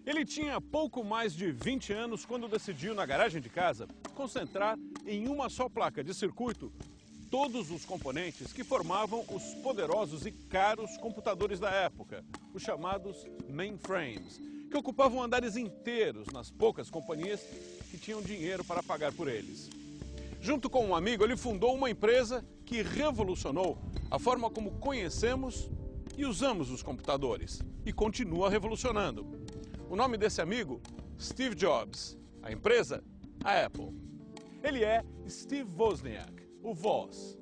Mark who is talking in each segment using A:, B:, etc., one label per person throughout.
A: Ele tinha pouco mais de 20 anos quando decidiu, na garagem de casa, concentrar em uma só placa de circuito todos os componentes que formavam os poderosos e caros computadores da época, os chamados mainframes, que ocupavam andares inteiros nas poucas companhias que tinham dinheiro para pagar por eles. Junto com um amigo, ele fundou uma empresa que revolucionou a forma como conhecemos e usamos os computadores e continua revolucionando. O nome desse amigo? Steve Jobs. A empresa? A Apple. Ele é Steve Wozniak, o Woz.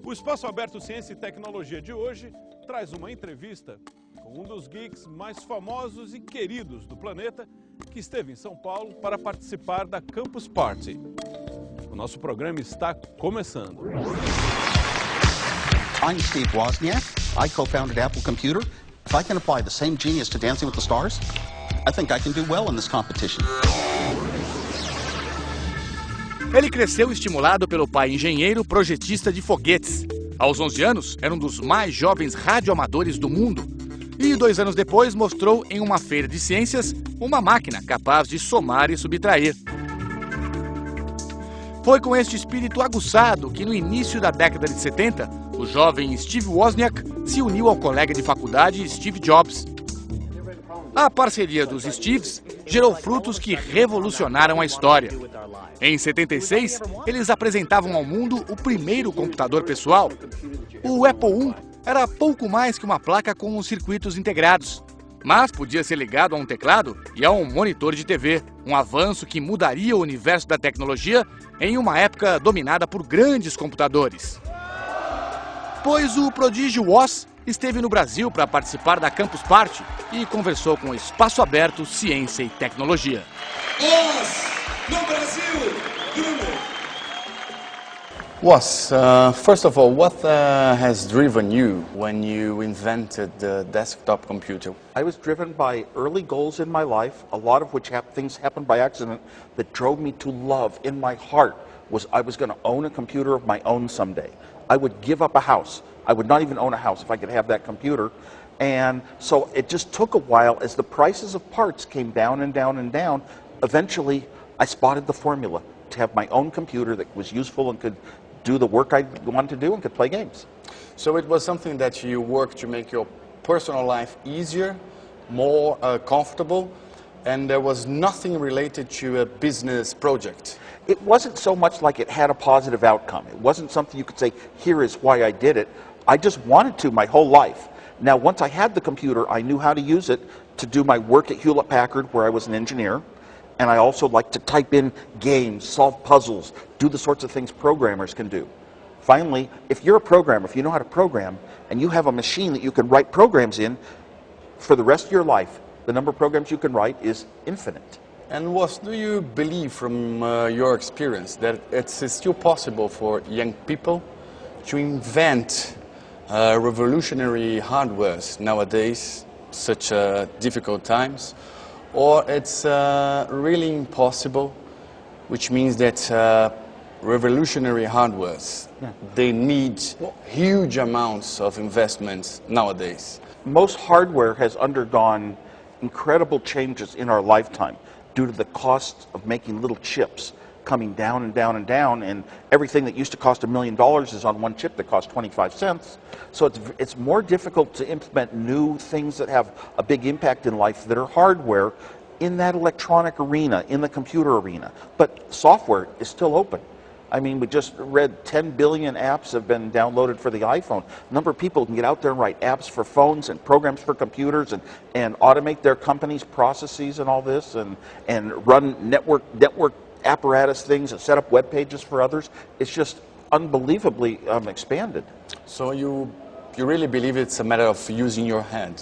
A: O Espaço Aberto Ciência e Tecnologia de hoje traz uma entrevista com um dos geeks mais famosos e queridos do planeta que esteve em São Paulo para participar da Campus Party. O nosso programa está começando.
B: I'm Steve Wozniak. I co-founded Apple Computer. If I can apply the same genius to Dancing with the Stars, I think I can do well in this competition.
C: Ele cresceu estimulado pelo pai engenheiro projetista de foguetes. Aos 11 anos, era um dos mais jovens radioamadores do mundo. E 2 anos depois mostrou em uma feira de ciências uma máquina capaz de somar e subtrair. Foi com este espírito aguçado que no início da década de 70, o jovem Steve Wozniak se uniu ao colega de faculdade Steve Jobs. A parceria dos Steves gerou frutos que revolucionaram a história. Em 76, eles apresentavam ao mundo o primeiro computador pessoal. O Apple I era pouco mais que uma placa com os circuitos integrados, mas podia ser ligado a um teclado e a um monitor de TV, um avanço que mudaria o universo da tecnologia em uma época dominada por grandes computadores. Pois o prodígio Woz esteve no Brasil para participar da Campus Party e conversou com o Espaço Aberto Ciência e Tecnologia.
D: Woz, no Brasil, Bruno.
E: Woz, first of all, what has driven you when you invented the desktop computer?
F: I was driven by early goals in my life, a lot of which things happened by accident, that drove me to love in my heart was I was going to own a computer of my own someday. I would give up a house. I would not even own a house if I could have that computer. And so it just took a while as the prices of parts came down and down and down. Eventually, I spotted the formula to have my own computer that was useful and could do the work I wanted to do and could play games.
E: So it was something that you worked to make your personal life easier, more comfortable, and there was nothing related to a business project.
F: It wasn't so much like it had a positive outcome. It wasn't something you could say, here is why I did it. I just wanted to my whole life. Now, once I had the computer, I knew how to use it to do my work at Hewlett-Packard, where I was an engineer. And I also like to type in games, solve puzzles, do the sorts of things programmers can do. Finally, if you're a programmer, if you know how to program, and you have a machine that you can write programs in, for the rest of your life, the number of programs you can write is infinite.
E: And Woz, do you believe from your experience that it's still possible for young people to invent revolutionary hardwares nowadays, such difficult times? Or it's really impossible, which means that revolutionary hardwares, they need huge amounts of investments nowadays?
F: Most hardware has undergone incredible changes in our lifetime due to the cost of making little chips coming down and down and down, and everything that used to cost $1 million is on one chip that costs 25 cents. So it's more difficult to implement new things that have a big impact in life that are hardware in that electronic arena, in the computer arena. But software is still open. I mean, we just read 10 billion apps have been downloaded for the iPhone. A number of people can get out there and write apps for phones and programs for computers and automate their company's processes and all this and run network apparatus things and set up web pages for others. It's just unbelievably expanded.
E: So you really believe it's a matter of using your head?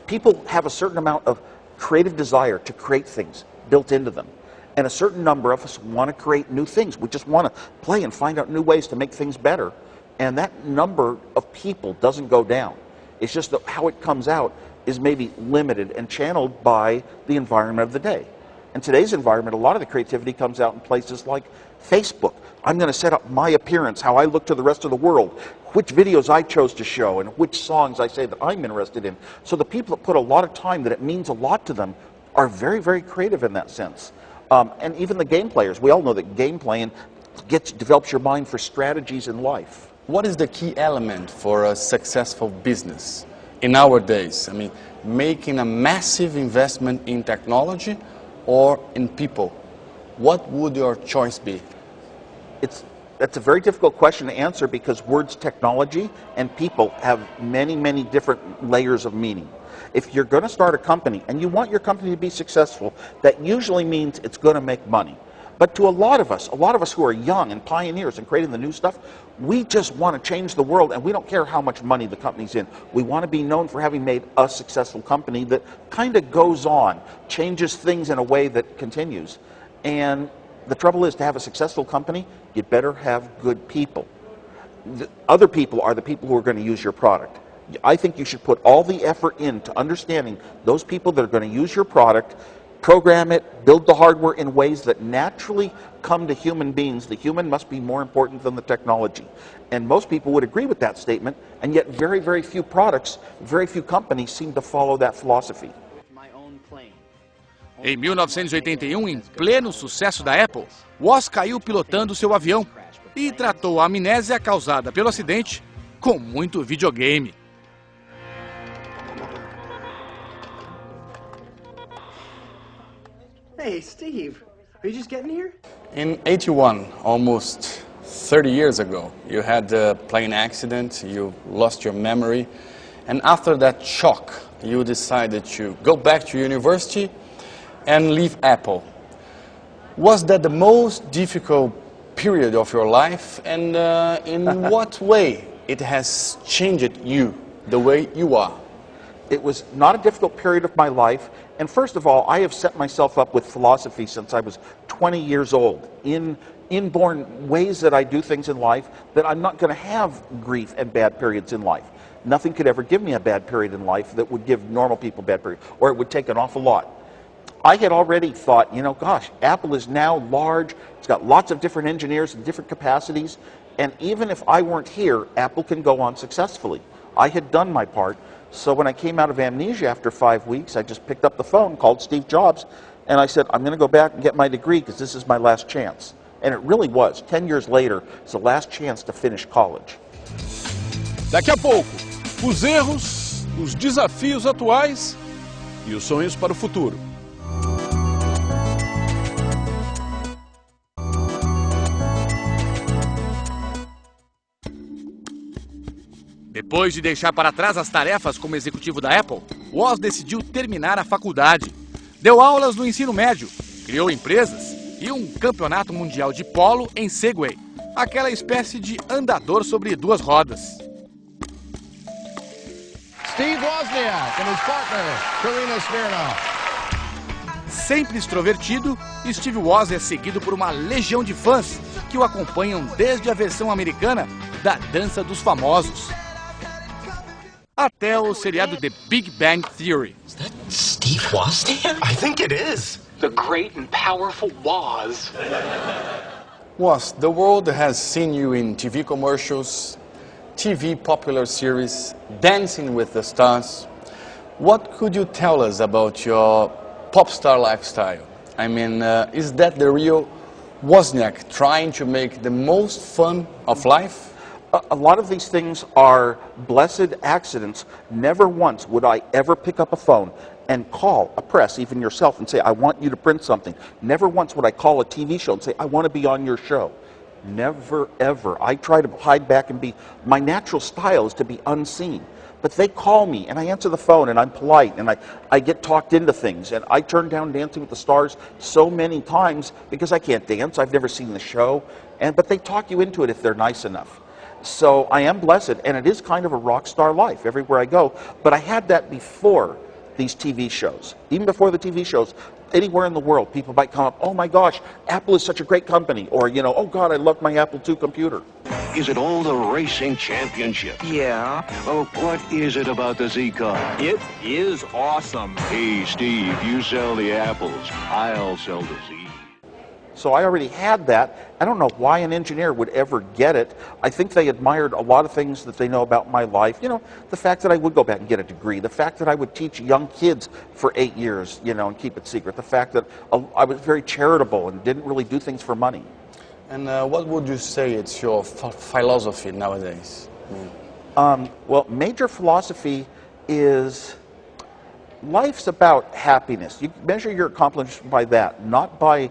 F: People have a certain amount of creative desire to create things built into them. And a certain number of us want to create new things. We just want to play and find out new ways to make things better. And that number of people doesn't go down. It's just that how it comes out is maybe limited and channeled by the environment of the day. In today's environment, a lot of the creativity comes out in places like Facebook. I'm going to set up my appearance, how I look to the rest of the world, which videos I chose to show, and which songs I say that I'm interested in. So the people that put a lot of time that it means a lot to them are very, very creative in that sense. And even the game players, we all know that game playing develops your mind for strategies in life.
E: What is the key element for a successful business in our days? I mean, making a massive investment in technology or in people? What would your choice be?
F: That's a very difficult question to answer because words technology and people have many, many different layers of meaning. If you're going to start a company and you want your company to be successful, that usually means it's going to make money. But to a lot of us who are young and pioneers and creating the new stuff, we just want to change the world and we don't care how much money the company's in. We want to be known for having made a successful company that kind of goes on, changes things in a way that continues. And the trouble is, to have a successful company, you better have good people. The other people are the people who are going to use your product. I think you should put all the effort into understanding those people that are going to use your product, program it, build the hardware in ways that naturally come to human beings. The human must be more important than the technology. And most people would agree with that statement, and yet very, very few products, very few companies seem to follow that philosophy.
C: Em 1981, em pleno sucesso da Apple, Woz caiu pilotando seu avião e tratou a amnésia causada pelo acidente com muito videogame.
G: Hey, Steve, are you just getting here?
E: In 81, almost 30 years ago, you had a plane accident, you lost your memory, and after that shock, you decided to go back to university and leave Apple. Was that the most difficult period of your life, and in what way it has changed you, the way you are?
F: It was not a difficult period of my life, and first of all, I have set myself up with philosophy since I was 20 years old, inborn ways that I do things in life, that I'm not going to have grief and bad periods in life. Nothing could ever give me a bad period in life that would give normal people a bad period, or it would take an awful lot. I had already thought, gosh, Apple is now large, it's got lots of different engineers and different capacities, and even if I weren't here, Apple can go on successfully. I had done my part, so when I came out of amnesia after 5 weeks, I just picked up the phone, called Steve Jobs, and I said, I'm going to go back and get my degree because this is my last chance. And it really was. 10 years later, it's the last chance to finish college.
A: Daqui a pouco, os erros, os desafios atuais e os sonhos para o futuro.
C: Depois de deixar para trás as tarefas como executivo da Apple, Woz decidiu terminar a faculdade. Deu aulas no ensino médio, criou empresas e um campeonato mundial de polo em Segway, aquela espécie de andador sobre duas rodas.
H: Steve Wozniak and his partner, Karina Smirnoff.
C: Sempre extrovertido, Steve Woz é seguido por uma legião de fãs que o acompanham desde a versão americana da Dança dos Famosos até o seriado The Big Bang Theory.
I: Is that Steve Wozniak? I think it is. The great and powerful Woz.
E: Woz, the world has seen you in TV commercials, TV popular series, Dancing with the Stars. What could you tell us about your pop star lifestyle? I mean, is that the real Wozniak trying to make the most fun of life?
F: A lot of these things are blessed accidents. Never once would I ever pick up a phone and call a press, even yourself, and say, I want you to print something. Never once would I call a TV show and say, I want to be on your show. Never, ever. I try to hide back and be, my natural style is to be unseen. But they call me, and I answer the phone, and I'm polite, and I get talked into things. And I turn down Dancing with the Stars so many times because I can't dance. I've never seen the show. But they talk you into it if they're nice enough. So I am blessed, and it is kind of a rock star life everywhere I go. But I had that before these TV shows. Even before the TV shows, anywhere in the world, people might come up, oh my gosh, Apple is such a great company. Or, oh God, I love my Apple II computer.
J: Is it all the racing championships?
I: Yeah.
J: Oh, what is it about the Z car?
I: It is awesome.
J: Hey, Steve, you sell the apples. I'll sell the Z.
F: So I already had that. I don't know why an engineer would ever get it. I think they admired a lot of things that they know about my life. You know, the fact that I would go back and get a degree, the fact that I would teach young kids for 8 years, you know, and keep it secret, the fact that I was very charitable and didn't really do things for money.
E: And what would you say it's your philosophy nowadays?
F: Well, major philosophy is life's about happiness. You measure your accomplishment by that, not by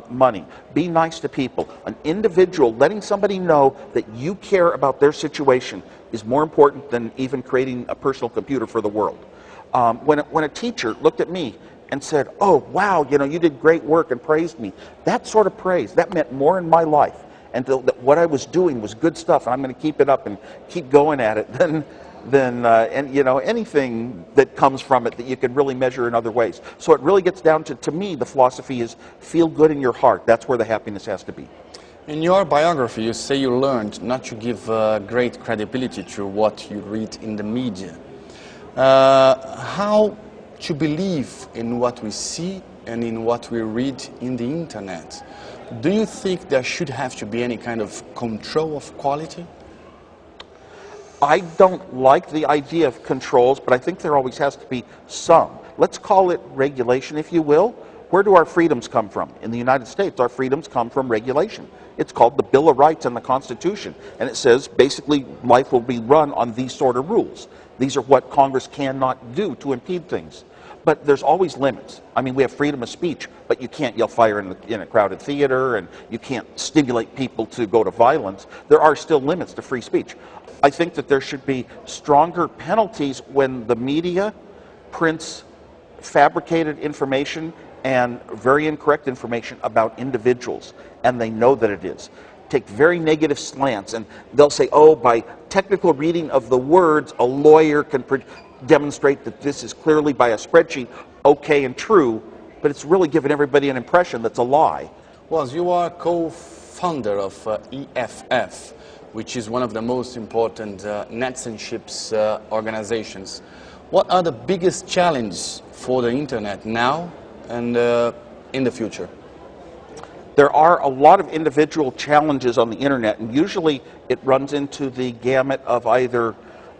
F: money. Be nice to people. An individual, letting somebody know that you care about their situation is more important than even creating a personal computer for the world. When a teacher looked at me and said, "Oh, wow, you know, you did great work," and praised me, that sort of praise, that meant more in my life. And that what I was doing was good stuff, and I'm going to keep it up and keep going at it, and you know, anything that comes from it that you can really measure in other ways. So it really gets down to me, the philosophy is feel good in your heart. That's where the happiness has to be.
E: In your biography, you say you learned not to give great credibility to what you read in the media. How to believe in what we see and in what we read in the internet? Do you think there should have to be any kind of control of quality?
F: I don't like the idea of controls, but I think there always has to be some. Let's call it regulation, if you will. Where do our freedoms come from? In the United States, our freedoms come from regulation. It's called the Bill of Rights and the Constitution, and it says basically life will be run on these sort of rules. These are what Congress cannot do to impede things. But there's always limits. I mean, we have freedom of speech, but you can't yell fire in a crowded theater, and you can't stimulate people to go to violence. There are still limits to free speech. I think that there should be stronger penalties when the media prints fabricated information and very incorrect information about individuals, and they know that it is. Take very negative slants, and they'll say, oh, by technical reading of the words, a lawyer can demonstrate that this is clearly by a spreadsheet okay and true, but it's really giving everybody an impression that's a lie.
E: Well, you are co-founder of EFF, which is one of the most important net-censorship organizations. What are the biggest challenges for the internet now and in the future?
F: There are a lot of individual challenges on the internet, and usually it runs into the gamut of either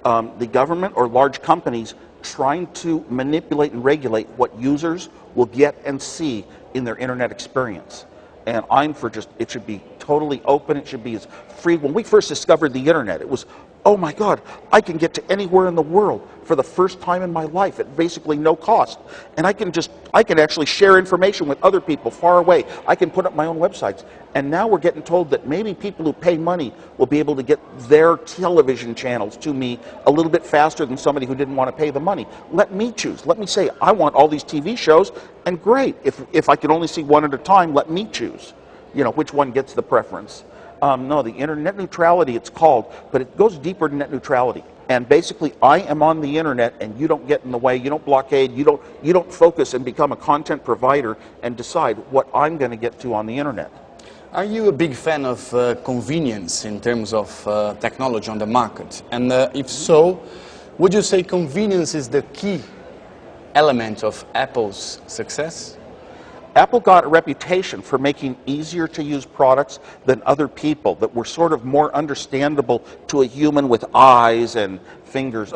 F: the government or large companies trying to manipulate and regulate what users will get and see in their internet experience. And I'm for just, it should be totally open, it should be as free. When we first discovered the internet, it was, oh my God, I can get to anywhere in the world for the first time in my life at basically no cost. And I can actually share information with other people far away. I can put up my own websites. And now we're getting told that maybe people who pay money will be able to get their television channels to me a little bit faster than somebody who didn't want to pay the money. Let me choose. Let me say, I want all these TV shows, and great. If I can only see one at a time, let me choose, you know, which one gets the preference. No, the internet neutrality it's called, but it goes deeper than net neutrality. And basically, I am on the internet, and you don't get in the way, you don't blockade, you don't focus and become a content provider and decide what I'm going to get to on the internet.
E: Are you a big fan of convenience in terms of technology on the market? And if so, would you say convenience is the key element of Apple's success?
F: Apple got a reputation for making easier to use products than other people that were sort of more understandable to a human with eyes and fingers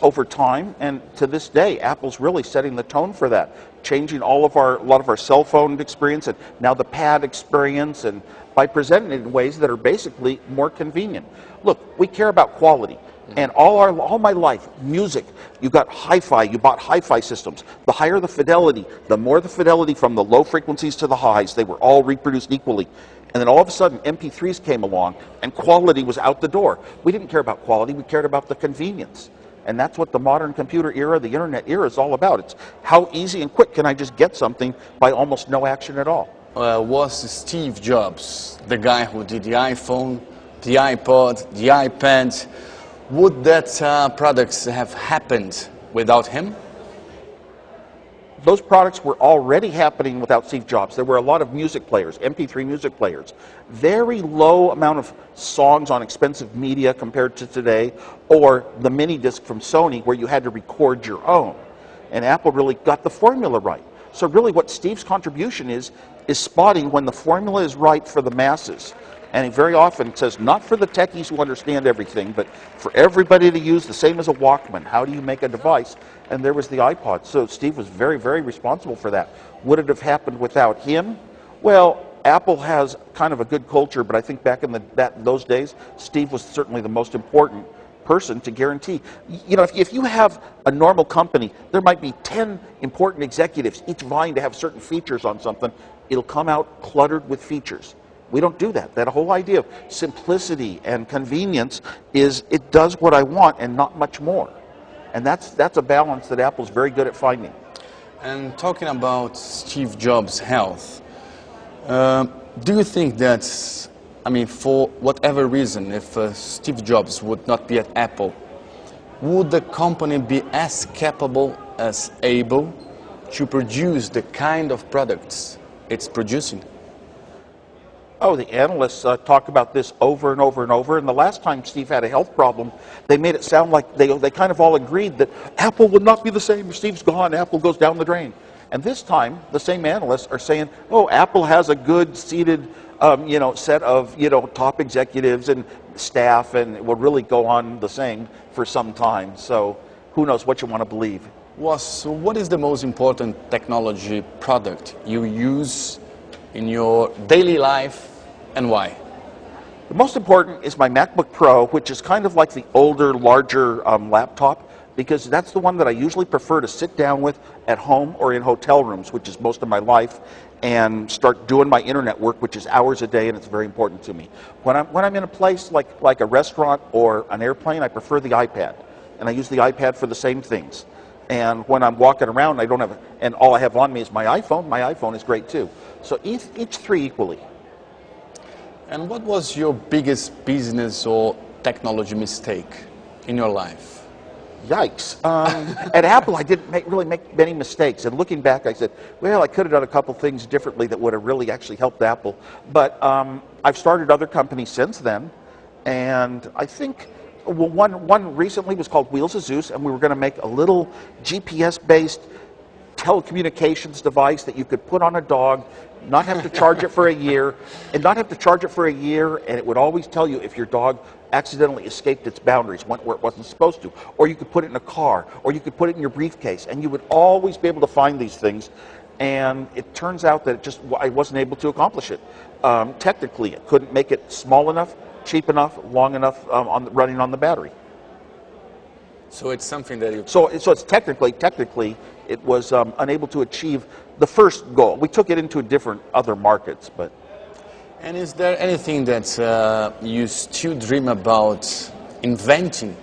F: over time. And to this day, Apple's really setting the tone for that, changing a lot of our cell phone experience and now the pad experience, and by presenting it in ways that are basically more convenient. Look, we care about quality. And all my life, music, you got hi-fi, you bought hi-fi systems. The higher the fidelity, the more the fidelity from the low frequencies to the highs, they were all reproduced equally. And then all of a sudden, MP3s came along, and quality was out the door. We didn't care about quality, we cared about the convenience. And that's what the modern computer era, the internet era is all about. It's how easy and quick can I just get something by almost no action at all.
E: Was Steve Jobs, the guy who did the iPhone, the iPod, the iPad, would that products have happened without him?
F: Those products were already happening without Steve Jobs. There were a lot of music players, MP3 music players. Very low amount of songs on expensive media compared to today, or the mini disc from Sony where you had to record your own. And Apple really got the formula right. So really what Steve's contribution is spotting when the formula is right for the masses. And he very often says, not for the techies who understand everything, but for everybody to use, the same as a Walkman. How do you make a device? And there was the iPod. So Steve was very, very responsible for that. Would it have happened without him? Well, Apple has kind of a good culture, but I think back in those days, Steve was certainly the most important person to guarantee. You know, if you have a normal company, there might be 10 important executives, each vying to have certain features on something. It'll come out cluttered with features. We don't do that. That whole idea of simplicity and convenience is it does what I want and not much more. And that's a balance that Apple's very good at finding.
E: And talking about Steve Jobs' health, do you think that, I mean, for whatever reason, if Steve Jobs would not be at Apple, would the company be as capable as able to produce the kind of products it's producing?
F: Oh, the analysts talk about this over and over and over. And the last time Steve had a health problem, they made it sound like they kind of all agreed that Apple would not be the same. Steve's gone, Apple goes down the drain. And this time, the same analysts are saying, oh, Apple has a good seated set of top executives and staff, and it will really go on the same for some time. So who knows what you want to believe.
E: So what is the most important technology product you use in your daily life, and why?
F: The most important is my MacBook Pro, which is kind of like the older, larger laptop, because that's the one that I usually prefer to sit down with at home or in hotel rooms, which is most of my life, and start doing my internet work, which is hours a day, and it's very important to me. When I'm in a place like a restaurant or an airplane, I prefer the iPad, and I use the iPad for the same things. And when I'm walking around, and all I have on me is my iPhone. My iPhone is great too. So each three equally.
E: And what was your biggest business or technology mistake in your life?
F: Yikes. At Apple, I didn't really make many mistakes. And looking back, I said, well, I could have done a couple things differently that would have really actually helped Apple. But I've started other companies since then. And I think one recently was called Wheels of Zeus, and we were going to make a little GPS-based telecommunications device that you could put on a dog, not have to charge it for a year, and it would always tell you if your dog accidentally escaped its boundaries, went where it wasn't supposed to. Or you could put it in a car, or you could put it in your briefcase, and you would always be able to find these things. And it turns out that I wasn't able to accomplish it. Technically, it couldn't make it small enough, cheap enough, long enough running on the battery.
E: So it's something that you...
F: So it's technically, it was unable to achieve the first goal. We took it into different other markets, but...
E: And is there anything that you still dream about inventing,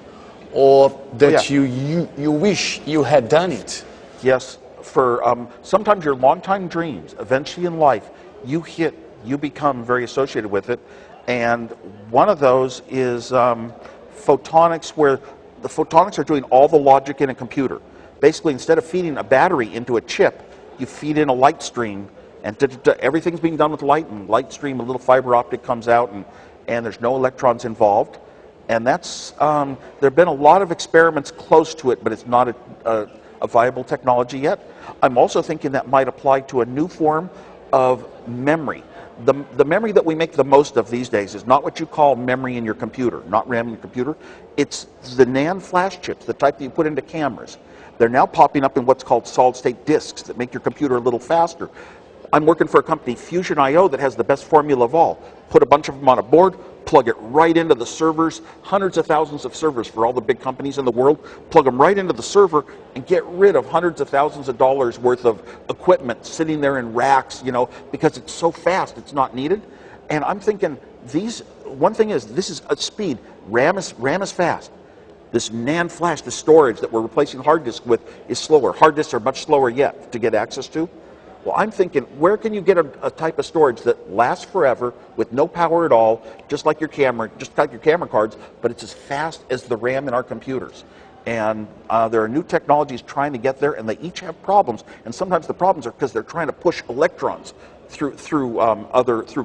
E: or that you wish you had done it?
F: Yes. For sometimes your longtime dreams, eventually in life, you become very associated with it. And one of those is photonics, where the photonics are doing all the logic in a computer. Basically, instead of feeding a battery into a chip, you feed in a light stream, and everything's being done with light, and light stream, a little fiber optic comes out, and there's no electrons involved. And that's, there have been a lot of experiments close to it, but it's not a viable technology yet. I'm also thinking that might apply to a new form of memory. The memory that we make the most of these days is not what you call memory in your computer, not RAM in your computer. It's the NAND flash chips, the type that you put into cameras. They're now popping up in what's called solid-state disks that make your computer a little faster. I'm working for a company, Fusion.io, that has the best formula of all. Put a bunch of them on a board, plug it right into the servers, hundreds of thousands of servers for all the big companies in the world, plug them right into the server and get rid of hundreds of thousands of dollars worth of equipment sitting there in racks, because it's so fast, it's not needed. And I'm thinking, one thing is, this is at speed. RAM is fast. This NAND flash, the storage that we're replacing hard disk with, is slower. Hard disks are much slower yet to get access to. Well, I'm thinking, where can you get a type of storage that lasts forever with no power at all, just like your camera cards, but it's as fast as the RAM in our computers? And there are new technologies trying to get there, and they each have problems. And sometimes the problems are because they're trying to push electrons through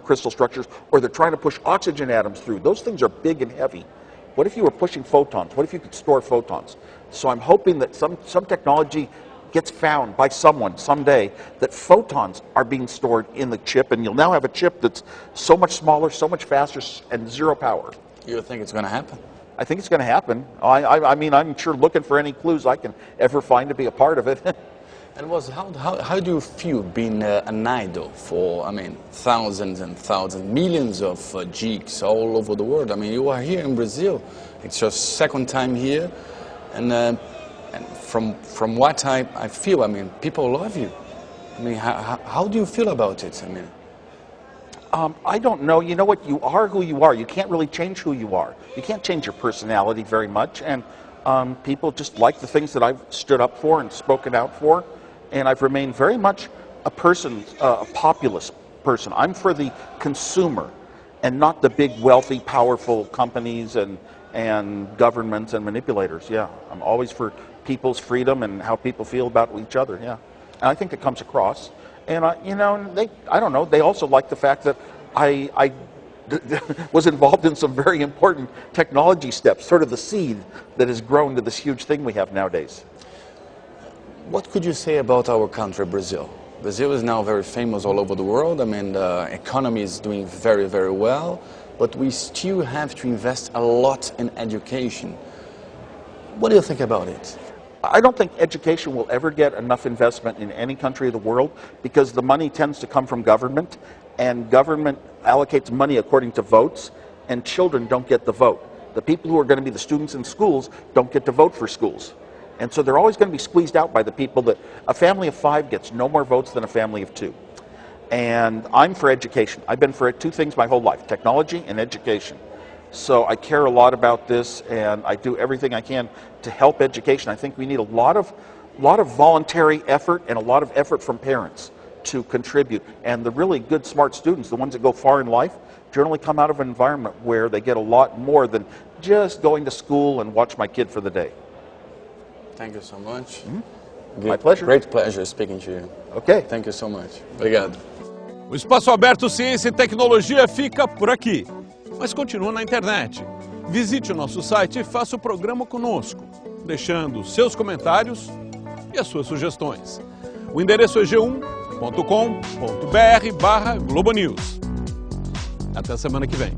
F: crystal structures, or they're trying to push oxygen atoms through. Those things are big and heavy. What if you were pushing photons? What if you could store photons? So I'm hoping that some technology gets found by someone someday that photons are being stored in the chip, and you'll now have a chip that's so much smaller, so much faster, and zero power.
E: You think it's going to happen?
F: I think it's going to happen. I mean, I'm sure looking for any clues I can ever find to be a part of it.
E: And how do you feel being an idol for, I mean, thousands and thousands, millions of geeks all over the world? I mean, you are here in Brazil. It's your second time here, and from what I feel, I mean, people love you. I mean, how do you feel about it? I mean,
F: I don't know. You know what? You are who you are. You can't really change who you are. You can't change your personality very much, and people just like the things that I've stood up for and spoken out for. And I've remained very much a person, a populist person. I'm for the consumer and not the big, wealthy, powerful companies and governments and manipulators. Yeah, I'm always for people's freedom and how people feel about each other. Yeah, and I think it comes across. And you know, I don't know. They also like the fact that I was involved in some very important technology steps, sort of the seed that has grown to this huge thing we have nowadays.
E: What could you say about our country, Brazil? Brazil is now very famous all over the world. I mean, the economy is doing very, very well, but we still have to invest a lot in education. What do you think about it?
F: I don't think education will ever get enough investment in any country of the world because the money tends to come from government, and government allocates money according to votes, and children don't get the vote. The people who are going to be the students in schools don't get to vote for schools. And so they're always going to be squeezed out by the people that a family of 5 gets no more votes than a family of 2. And I'm for education. I've been for 2 things my whole life, technology and education. So I care a lot about this, and I do everything I can to help education. I think we need a lot of voluntary effort and a lot of effort from parents to contribute. And the really good, smart students, the ones that go far in life, generally come out of an environment where they get a lot more than just going to school and watch my kid for the day.
E: Thank you so much.
F: My pleasure.
E: Great pleasure speaking to you.
F: Okay.
E: Thank you so much. Obrigado.
A: O Espaço Aberto Ciência e Tecnologia fica por aqui, mas continua na internet. Visite o nosso site e faça o programa conosco, deixando seus comentários e as suas sugestões. O endereço é g1.com.br/globonews. Até a semana que vem.